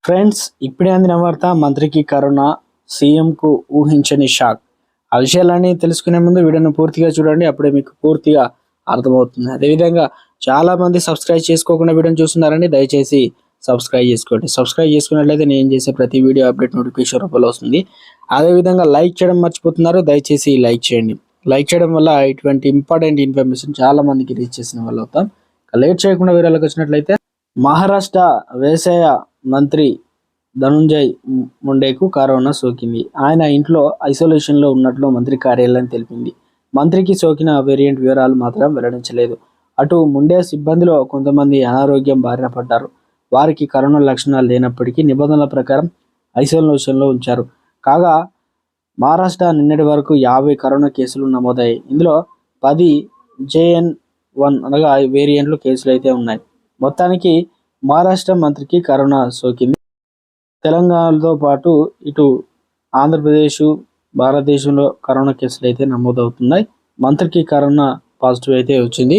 Friends, ఇప్పుడే అందిన వార్త. మంత్రికి కరోనా, సీఎంకు ఊహించని షాక్. ఆ విషయాలన్నీ తెలుసుకునే ముందు వీడియోను పూర్తిగా చూడండి, అప్పుడే మీకు పూర్తిగా అర్థమవుతుంది. అదేవిధంగా చాలా మంది సబ్స్క్రైబ్ చేసుకోకుండా వీడియోని చూస్తున్నారని, దయచేసి సబ్స్క్రైబ్ చేసుకోండి. సబ్స్క్రైబ్ చేసుకున్నట్లయితే నేను చేసే ప్రతి వీడియో అప్డేట్ నోటిఫికేషన్ రూపంలో వస్తుంది. అదేవిధంగా లైక్ చేయడం మర్చిపోతున్నారు, దయచేసి లైక్ చేయండి. లైక్ చేయడం వల్ల ఇటువంటి ఇంపార్టెంట్ ఇన్ఫర్మేషన్ చాలా మందికి రీచ్ చేసిన వాళ్ళు అవుతాం. లేట్ చేయకుండా వీడియోలోకి వచ్చినట్లయితే, మహారాష్ట్ర వ్యవసాయ మంత్రి ధనుంజయ్ ముండేకు కరోనా సోకింది. ఆయన ఇంట్లో ఐసోలేషన్లో ఉన్నట్లు మంత్రి కార్యాలయం తెలిపింది. మంత్రికి సోకిన వేరియంట్ వివరాలు మాత్రం వెల్లడించలేదు. అటు ముండే సిబ్బందిలో కొంతమంది అనారోగ్యం బారిన పడ్డారు. వారికి కరోనా లక్షణాలు లేనప్పటికీ నిబంధనల ప్రకారం ఐసోలేషన్లో ఉంచారు. కాగా మహారాష్ట్ర నిన్నటి వరకు 50 కరోనా కేసులు నమోదయ్యాయి. ఇందులో 10 JN.1 అనగా వేరియంట్లు కేసులు అయితే ఉన్నాయి. మొత్తానికి మహారాష్ట్ర మంత్రికి కరోనా సోకింది. తెలంగాణతో పాటు ఇటు ఆంధ్రప్రదేశ్, భారతదేశంలో కరోనా కేసులు అయితే నమోదవుతున్నాయి. మంత్రికి కరోనా పాజిటివ్ అయితే వచ్చింది.